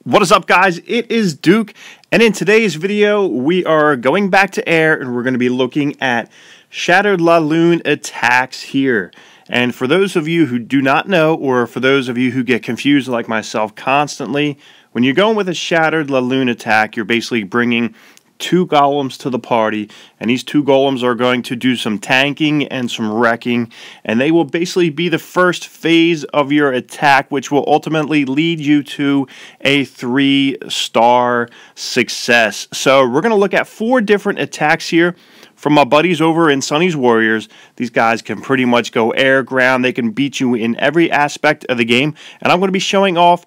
What is up, guys? It is Duke, and in today's video we are going back to air and we're going to be looking at Shattered LaLoon Attacks here. And for those of you who do not know, or for those of you who get confused like myself constantly, when you're going with a Shattered LaLoon Attack, you're basically bringing two golems to the party, and these two golems are going to do some tanking and some wrecking, and they will basically be the first phase of your attack, which will ultimately lead you to a 3-star success. So we're going to look at 4 different attacks here from my buddies over in Sonny's Warriors. These guys can pretty much go air, ground. They can beat you in every aspect of the game, and I'm going to be showing off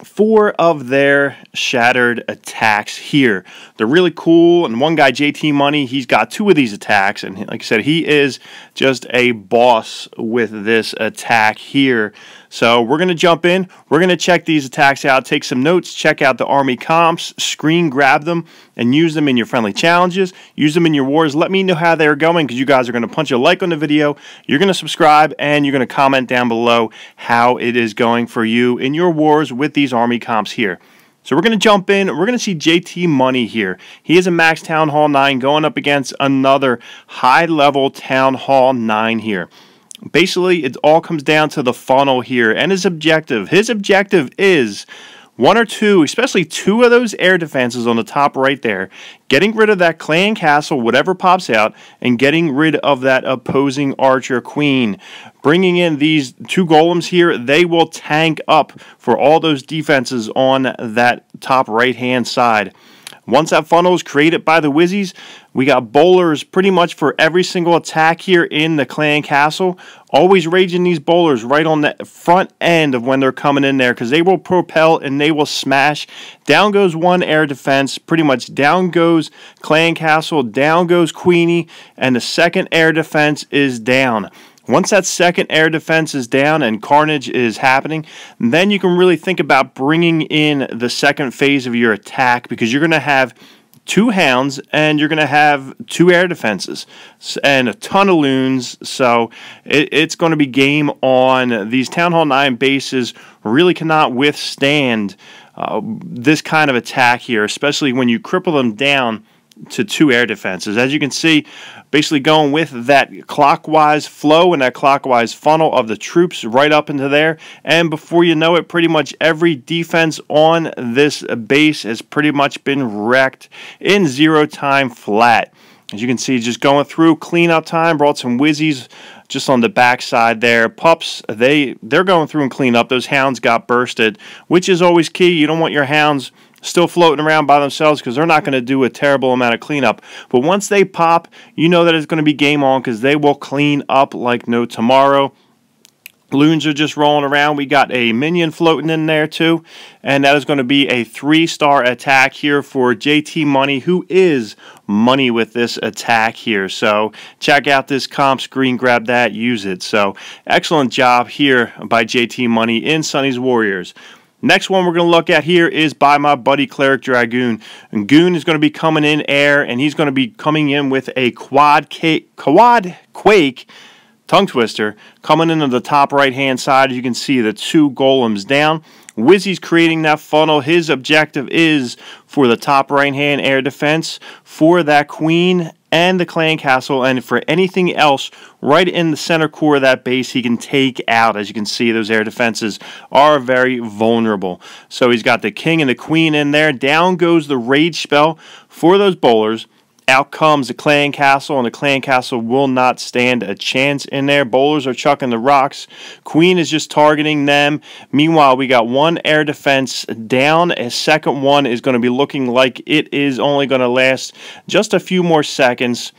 4 of their shattered attacks here. They're really cool, and one guy, JT Money, he's got 2 of these attacks, and like I said, he is just a boss with this attack here. So we're going to jump in, we're going to check these attacks out, take some notes, check out the army comps, screen grab them, and use them in your friendly challenges, use them in your wars. Let me know how they're going, because you guys are going to punch a like on the video, you're going to subscribe, and you're going to comment down below how it is going for you in your wars with these army comps here. So we're going to jump in. We're going to see JT Money here. He is a max Town Hall 9 going up against another high-level Town Hall 9 here. Basically, it all comes down to the funnel here and his objective. His objective is 1 or 2, especially 2 of those air defenses on the top right there, getting rid of that clan castle, whatever pops out, and getting rid of that opposing archer queen. Bringing in these 2 golems here, they will tank up for all those defenses on that top right-hand side. Once that funnel is created by the Wizzies, we got bowlers pretty much for every single attack here in the clan castle. Always raging these bowlers right on the front end of when they're coming in there, because they will propel and they will smash. Down goes 1 air defense, pretty much down goes clan castle, down goes Queenie, and the second air defense is down. Once that second air defense is down and carnage is happening, then you can really think about bringing in the second phase of your attack, because you're going to have 2 hounds and you're going to have 2 air defenses and a ton of loons. So it's going to be game on. These Town Hall 9 bases really cannot withstand this kind of attack here, especially when you cripple them down to 2 air defenses. As you can see, basically going with that clockwise flow and that clockwise funnel of the troops right up into there, and before you know it, pretty much every defense on this base has pretty much been wrecked in 0 time flat. As you can see, just going through cleanup time, brought some Wizzies just on the back side there. Pups, they're going through and clean up. Those hounds got bursted, which is always key. You don't want your hounds still floating around by themselves, because they're not going to do a terrible amount of cleanup. But once they pop, you know that it's going to be game on, because they will clean up like no tomorrow. Loons are just rolling around. We got a minion floating in there too, and that is going to be a 3-star attack here for JT Money, who is money with this attack here. So check out this comp, screen grab that, use it. So excellent job here by JT Money in Sonny's Warriors. Next one we're going to look at here is by my buddy Cleric Dragoon. And Goon is going to be coming in air, and he's going to be coming in with a quad quake tongue twister coming into the top right hand side. You can see the 2 golems down. Wizzy's creating that funnel. His objective is for the top right hand air defense, for that queen and the clan castle, and for anything else right in the center core of that base he can take out. As you can see, those air defenses are very vulnerable. So he's got the king and the queen in there. Down goes the rage spell for those bowlers. Out comes the clan castle, and the clan castle will not stand a chance in there. Bowlers are chucking the rocks. Queen is just targeting them. Meanwhile, we got 1 air defense down. A second one is going to be looking like it is only going to last just a few more seconds.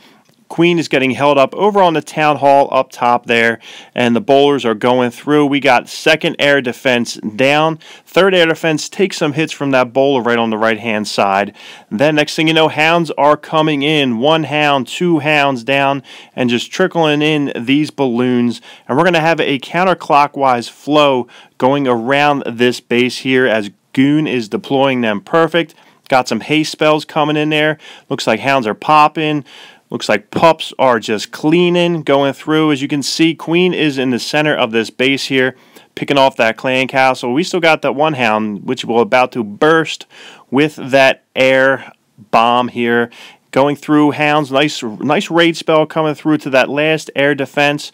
Queen is getting held up over on the Town Hall up top there, and the bowlers are going through. We got 2nd air defense down. 3rd air defense takes some hits from that bowler right on the right-hand side. Then next thing you know, hounds are coming in. 1 hound, 2 hounds down, and just trickling in these balloons. And we're going to have a counterclockwise flow going around this base here as Goon is deploying them perfect. Got some haste spells coming in there. Looks like hounds are popping. Looks like pups are just cleaning, going through. As you can see, Queen is in the center of this base here. picking off that clan castle. We still got that one hound, which will about to burst with that air bomb here. Going through hounds, nice raid spell coming through to that last air defense.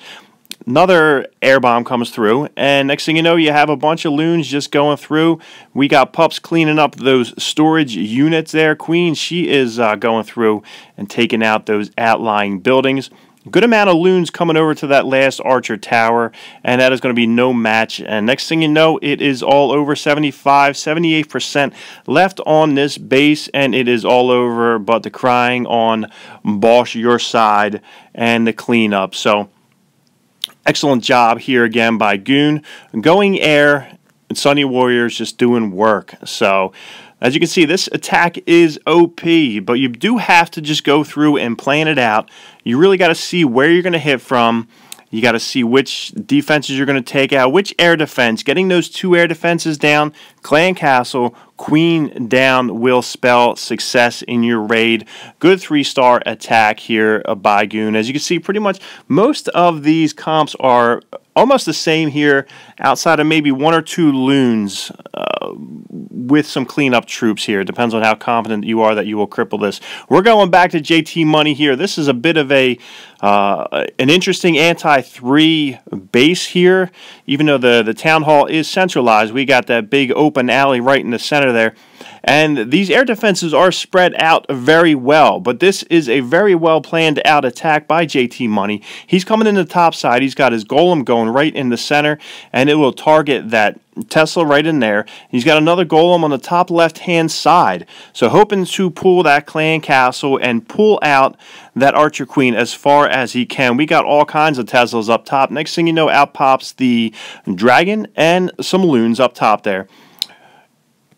Another air bomb comes through, and next thing you know, you have a bunch of loons just going through. We got pups cleaning up those storage units there. Queen, she is going through and taking out those outlying buildings. Good amount of loons coming over to that last archer tower, and that is going to be no match. And next thing you know, it is all over. 78% left on this base, and it is all over but the crying on Bosch your side and the cleanup. So excellent job here again by Goon. Going air and Sunny Warriors just doing work. So as you can see, this attack is OP, but you do have to just go through and plan it out. You really got to see where you're going to hit from. You got to see which defenses you're going to take out, which air defense. Getting those 2 air defenses down, clan castle, queen down will spell success in your raid. Good 3-star attack here by Goon. As you can see, pretty much most of these comps are almost the same here, outside of maybe 1 or 2 loons with some cleanup troops here. It depends on how confident you are that you will cripple this. We're going back to JT Money here. This is a bit of an interesting anti-3 base here. Even though the town hall is centralized, we got that big open alley right in the center there. And these air defenses are spread out very well, but this is a very well planned out attack by JT Money. He's coming in the top side. He's got his golem going right in the center, and it will target that Tesla right in there. He's got another golem on the top left-hand side. So hoping to pull that clan castle and pull out that archer queen as far as he can. We got all kinds of Teslas up top. Next thing you know, out pops the dragon and some loons up top there.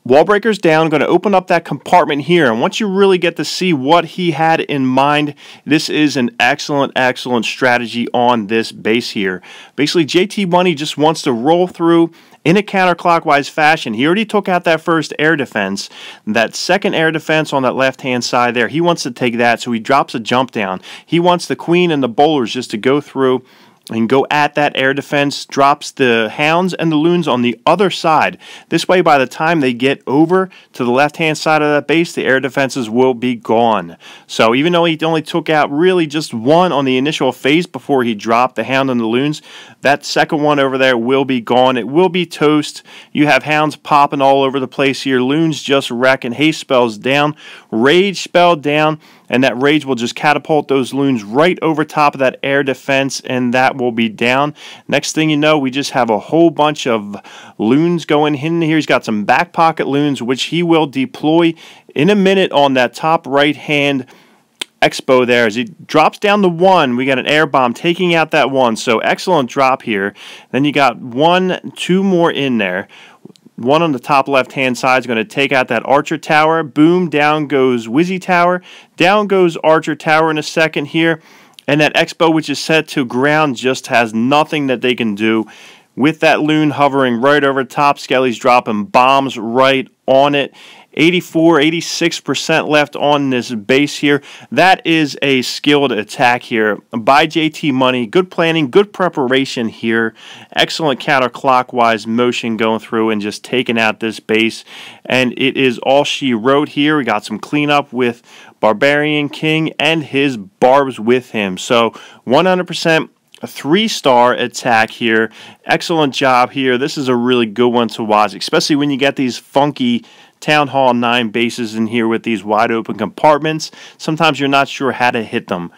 Wall breaker's down, going to open up that compartment here, and once you really get to see what he had in mind, this is an excellent strategy on this base here. Basically, JT Money just wants to roll through in a counterclockwise fashion. He already took out that first air defense. That second air defense on that left-hand side there, he wants to take that, so he drops a jump down. He wants the queen and the bowlers just to go through and go at that air defense, drops the hounds and the loons on the other side. This way, by the time they get over to the left-hand side of that base, the air defenses will be gone. So even though he only took out really just 1 on the initial phase before he dropped the hound and the loons, that second one over there will be gone. It will be toast. You have hounds popping all over the place here. Loons just wrecking. Haste spells down. Rage spell down. And that rage will just catapult those loons right over top of that air defense, and that will be down. Next thing you know, we just have a whole bunch of loons going in here. He's got some back pocket loons, which he will deploy in a minute on that top right-hand expo there. As he drops down the 1, we got an air bomb taking out that 1. So excellent drop here. Then you got 1, 2 more in there. 1 on the top left-hand side is going to take out that archer tower. Boom, down goes Wizzy Tower. Down goes archer tower in a second here. And that expo, which is set to ground, just has nothing that they can do. With that loon hovering right over top, Skelly's dropping bombs right on it. 86% left on this base here. That is a skilled attack here by JT Money. Good planning, good preparation here. Excellent counterclockwise motion going through and just taking out this base. And it is all she wrote here. We got some cleanup with Barbarian King and his barbs with him. So 100% a 3-star attack here. Excellent job here. This is a really good one to watch, especially when you get these funky Town Hall 9 bases in here with these wide open compartments. Sometimes you're not sure how to hit them.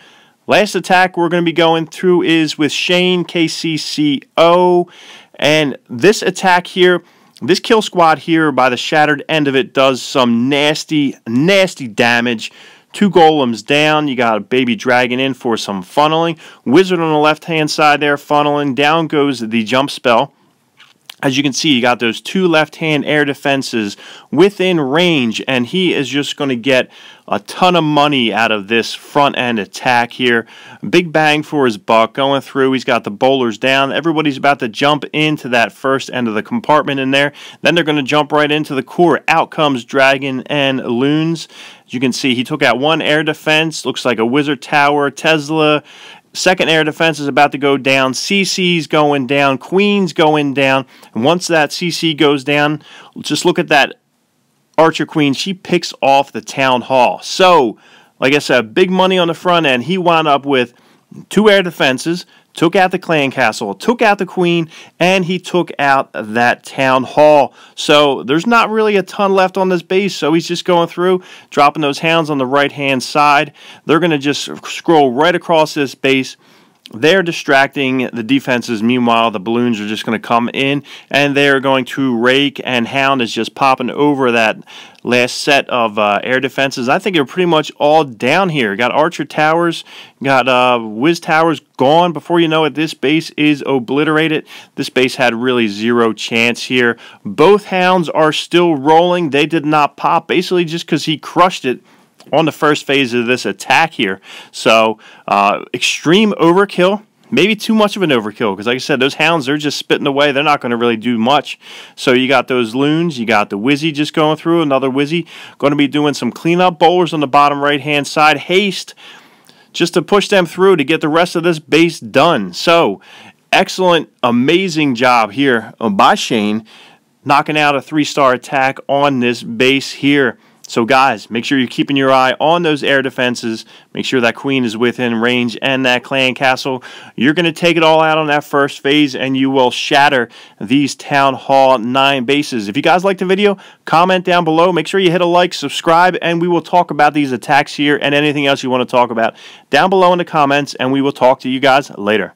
Last attack we're going to be going through is with Shane KCCO. And this attack here, this kill squad here by the shattered end of it does some nasty damage. 2 golems down. You got a baby dragon in for some funneling. Wizard on the left-hand side there funneling. Down goes the jump spell. As you can see, you got those 2 left-hand air defenses within range, and he is just going to get a ton of money out of this front-end attack here. Big bang for his buck going through. He's got the bowlers down. Everybody's about to jump into that first end of the compartment in there. Then they're going to jump right into the core. Out comes Dragon and Loons. As you can see, he took out 1 air defense. Looks like a wizard tower. Tesla second air defense is about to go down. CC's going down. Queen's going down. And once that CC goes down, just look at that Archer Queen. She picks off the Town Hall. So, like I said, big money on the front end. He wound up with 2 air defenses, took out the clan castle, took out the queen, and he took out that Town Hall. So there's not really a ton left on this base, so he's just going through, dropping those hounds on the right-hand side. They're going to just scroll right across this base. They're distracting the defenses. Meanwhile, the balloons are just going to come in, and they're going to rake, and Hound is just popping over that last set of air defenses. I think they're pretty much all down here. Got Archer Towers, got Wiz Towers gone. Before you know it, this base is obliterated. This base had really zero chance here. Both Hounds are still rolling. They did not pop, basically just because he crushed it on the first phase of this attack here. So, extreme overkill. Maybe too much of an overkill, because like I said, those Hounds, they're just spitting away. They're not going to really do much. So you got those Loons. You got the Wizzy just going through. Another Wizzy going to be doing some cleanup. Bowlers on the bottom right-hand side. Haste just to push them through to get the rest of this base done. So, excellent, amazing job here by Shane, knocking out a 3-star attack on this base here. So guys, make sure you're keeping your eye on those air defenses. Make sure that queen is within range and that clan castle. You're going to take it all out on that first phase, and you will shatter these Town Hall 9 bases. If you guys liked the video, comment down below. Make sure you hit a like, subscribe, and we will talk about these attacks here and anything else you want to talk about down below in the comments, and we will talk to you guys later.